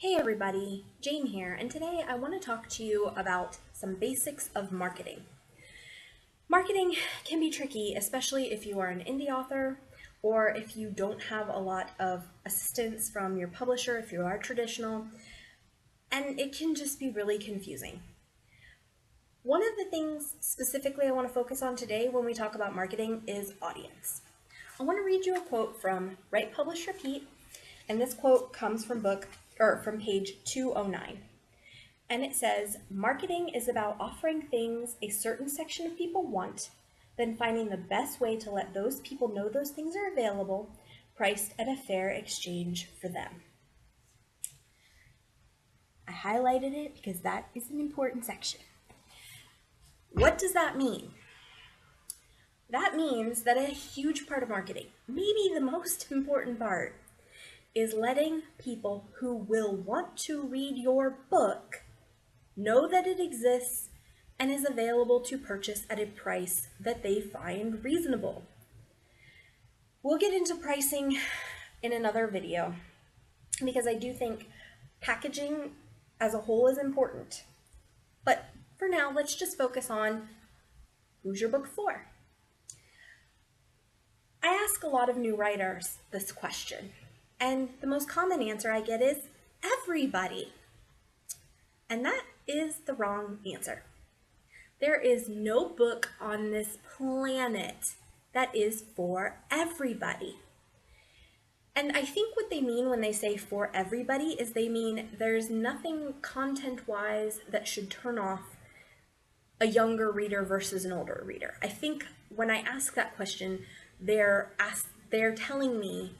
Hey everybody, Jane here, and today I want to talk to you about some basics of marketing. Marketing can be tricky, especially if you are an indie author or if you don't have a lot of assistance from your publisher, if you are traditional, and it can just be really confusing. One of the things specifically I want to focus on today when we talk about marketing is audience. I want to read you a quote from Write, Publish, Repeat, and this quote comes from page 209. And it says, marketing is about offering things a certain section of people want, then finding the best way to let those people know those things are available, priced at a fair exchange for them. I highlighted it because that is an important section. What does that mean? That means that a huge part of marketing, maybe the most important part, is letting people who will want to read your book know that it exists and is available to purchase at a price that they find reasonable. We'll get into pricing in another video because I do think packaging as a whole is important. But for now, let's just focus on who's your book for. I ask a lot of new writers this question, and the most common answer I get is everybody. And that is the wrong answer. There is no book on this planet that is for everybody. And I think what they mean when they say for everybody is they mean there's nothing content-wise that should turn off a younger reader versus an older reader. I think when I ask that question, they're telling me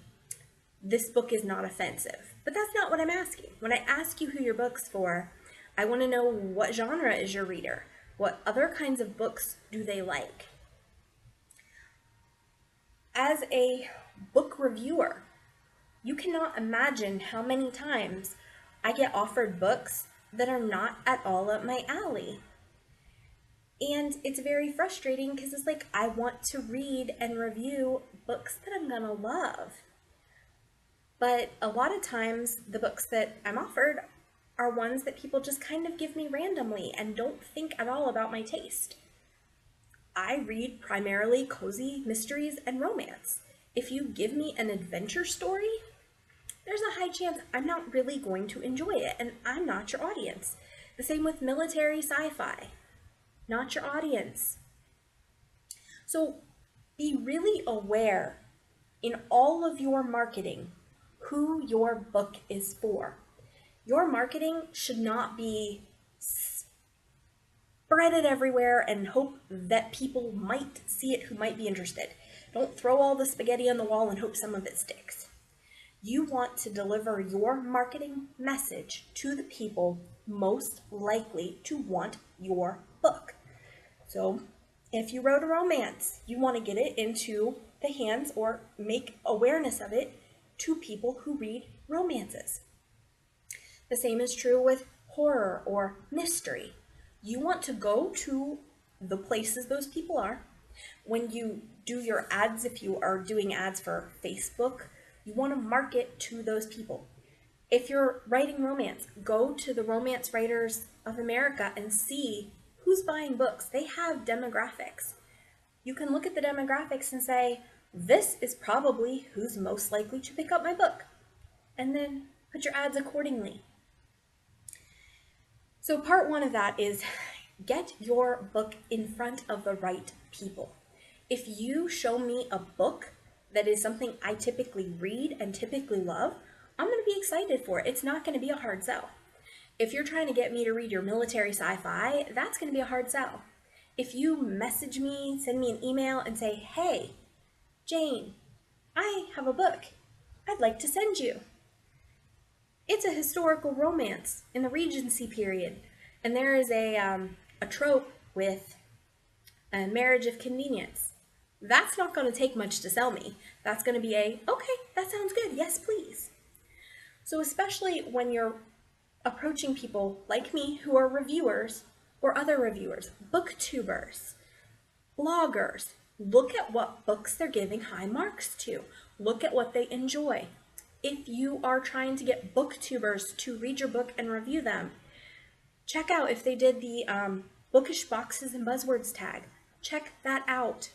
this book is not offensive. But that's not what I'm asking. When I ask you who your book's for, I want to know what genre is your reader? What other kinds of books do they like? As a book reviewer, you cannot imagine how many times I get offered books that are not at all up my alley. And it's very frustrating because it's like I want to read and review books that I'm gonna love. But a lot of times the books that I'm offered are ones that people just kind of give me randomly and don't think at all about my taste. I read primarily cozy mysteries and romance. If you give me an adventure story, there's a high chance I'm not really going to enjoy it, and I'm not your audience. The same with military sci-fi, not your audience. So be really aware in all of your marketing who your book is for. Your marketing should not be spread it everywhere and hope that people might see it who might be interested. Don't throw all the spaghetti on the wall and hope some of it sticks. You want to deliver your marketing message to the people most likely to want your book. So if you wrote a romance, you want to get it into the hands or make awareness of it to people who read romances. The same is true with horror or mystery. You want to go to the places those people are. When you do your ads, if you are doing ads for Facebook, you want to market to those people. If you're writing romance, go to the Romance Writers of America and see who's buying books. They have demographics. You can look at the demographics and say, this is probably who's most likely to pick up my book. And then put your ads accordingly. So part one of that is get your book in front of the right people. If you show me a book that is something I typically read and typically love, I'm going to be excited for it. It's not going to be a hard sell. If you're trying to get me to read your military sci-fi, that's going to be a hard sell. If you message me, send me an email and say, hey, Jane, I have a book I'd like to send you. It's a historical romance in the Regency period, and there is a trope with a marriage of convenience. That's not going to take much to sell me. That's going to be okay, that sounds good, yes please. So especially when you're approaching people like me who are reviewers or other reviewers, booktubers, bloggers, look at what books they're giving high marks to. Look at what they enjoy. If you are trying to get booktubers to read your book and review them, check out if they did the bookish boxes and buzzwords tag. Check that out.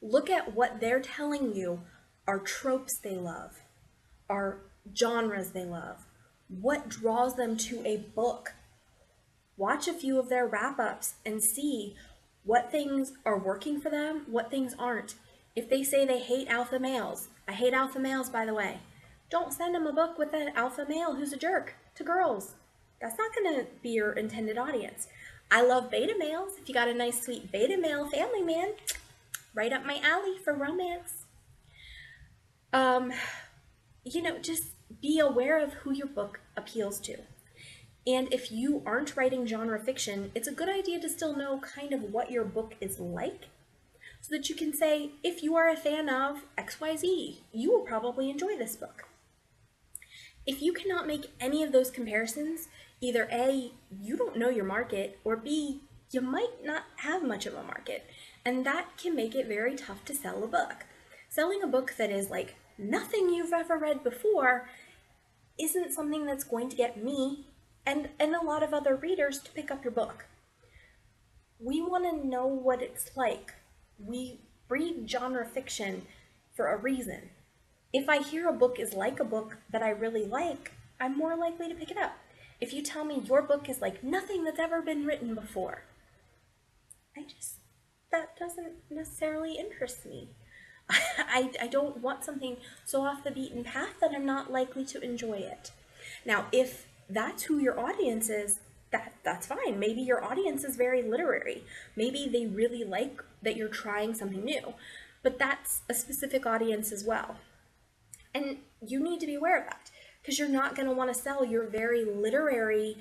Look at what they're telling you are tropes they love, are genres they love, what draws them to a book. Watch a few of their wrap-ups and see what things are working for them, what things aren't. If they say they hate alpha males, I hate alpha males, by the way, don't send them a book with an alpha male who's a jerk to girls. That's not going to be your intended audience. I love beta males. If you got a nice, sweet beta male family man, right up my alley for romance. Just be aware of who your book appeals to. And if you aren't writing genre fiction, it's a good idea to still know kind of what your book is like, so that you can say, if you are a fan of XYZ, you will probably enjoy this book. If you cannot make any of those comparisons, either A, you don't know your market, or B, you might not have much of a market, and that can make it very tough to sell a book. Selling a book that is like nothing you've ever read before isn't something that's going to get me and a lot of other readers to pick up your book. We want to know what it's like. We read genre fiction for a reason. If I hear a book is like a book that I really like, I'm more likely to pick it up. If you tell me your book is like nothing that's ever been written before, that doesn't necessarily interest me. I don't want something so off the beaten path that I'm not likely to enjoy it. Now, if that's who your audience is, that's fine. Maybe your audience is very literary. Maybe they really like that you're trying something new, but that's a specific audience as well. And you need to be aware of that, because you're not going to want to sell your very literary,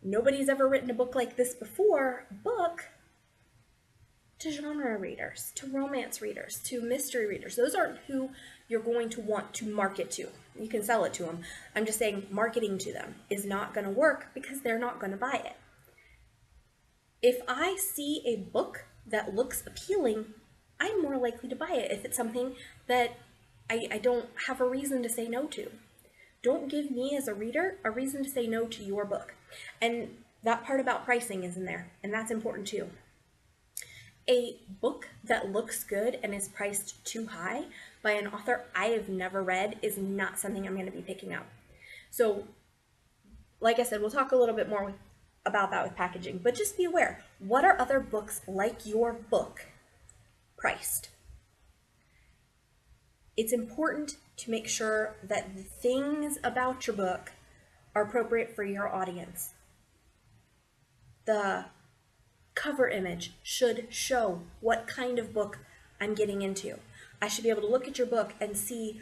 nobody's ever written a book like this before book to genre readers, to romance readers, to mystery readers. Those aren't who you're going to want to market to. You can sell it to them. I'm just saying marketing to them is not going to work because they're not going to buy it. If I see a book that looks appealing, I'm more likely to buy it if it's something that I don't have a reason to say no to. Don't give me as a reader a reason to say no to your book. And that part about pricing is in there, and that's important too. A book that looks good and is priced too high by an author I have never read is not something I'm going to be picking up. So, like I said, we'll talk a little bit more about that with packaging, but just be aware, what are other books like your book priced? It's important to make sure that the things about your book are appropriate for your audience. The cover image should show what kind of book I'm getting into. I should be able to look at your book and see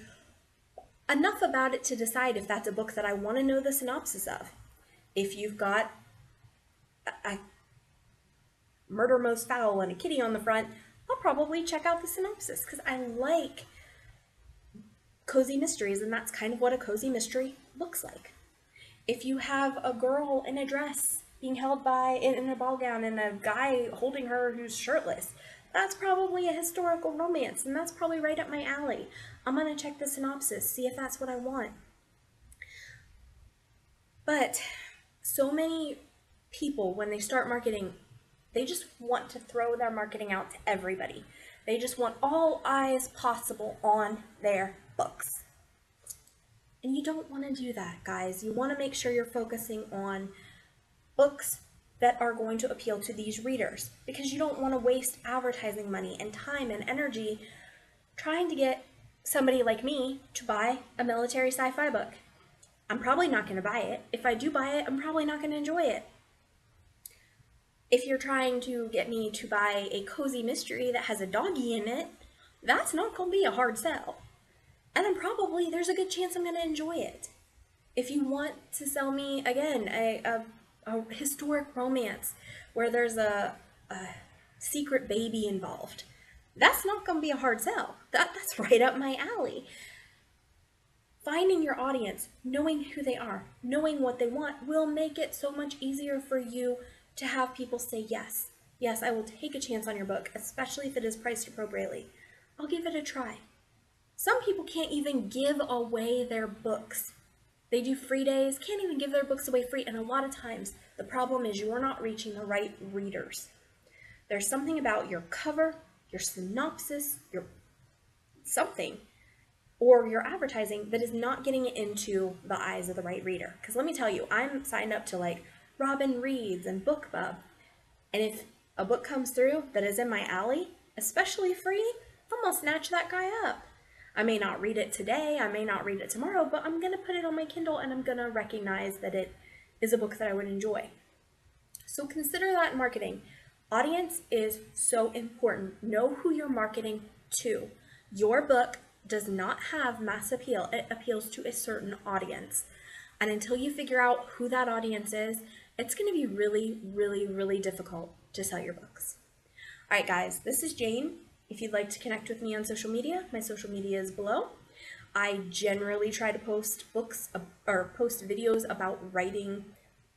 enough about it to decide if that's a book that I want to know the synopsis of. If you've got a murder most foul and a kitty on the front, I'll probably check out the synopsis because I like cozy mysteries, and that's kind of what a cozy mystery looks like. If you have a girl in a dress being held in a ball gown and a guy holding her who's shirtless, that's probably a historical romance, and that's probably right up my alley. I'm going to check the synopsis, see if that's what I want. But so many people, when they start marketing, they just want to throw their marketing out to everybody. They just want all eyes possible on their books. And you don't want to do that, guys. You want to make sure you're focusing on books that are going to appeal to these readers, because you don't want to waste advertising money and time and energy trying to get somebody like me to buy a military sci-fi book. I'm probably not going to buy it. If I do buy it, I'm probably not going to enjoy it. If you're trying to get me to buy a cozy mystery that has a doggy in it, that's not going to be a hard sell. And there's a good chance I'm going to enjoy it. If you want to sell me, again, a historic romance where there's a secret baby involved, that's not going to be a hard sell. That's right up my alley. Finding your audience, knowing who they are, knowing what they want will make it so much easier for you to have people say yes. Yes, I will take a chance on your book, especially if it is priced appropriately. I'll give it a try. Some people can't even give away their books. They do free days, can't even give their books away free, and a lot of times the problem is you're not reaching the right readers. There's something about your cover, your synopsis, your something, or your advertising that is not getting it into the eyes of the right reader. Because let me tell you, I'm signed up to like Robin Reads and BookBub, and if a book comes through that is in my alley, especially free, I'm gonna snatch that guy up. I may not read it today, I may not read it tomorrow, but I'm gonna put it on my Kindle and I'm gonna recognize that it is a book that I would enjoy. So consider that in marketing. Audience is so important. Know who you're marketing to. Your book does not have mass appeal. It appeals to a certain audience. And until you figure out who that audience is, it's going to be really, really, really difficult to sell your books. All right, guys, this is Jane. If you'd like to connect with me on social media, my social media is below. I generally try to post books or post videos about writing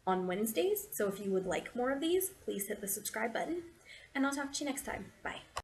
on Wednesdays. So if you would like more of these, please hit the subscribe button, and I'll talk to you next time. Bye.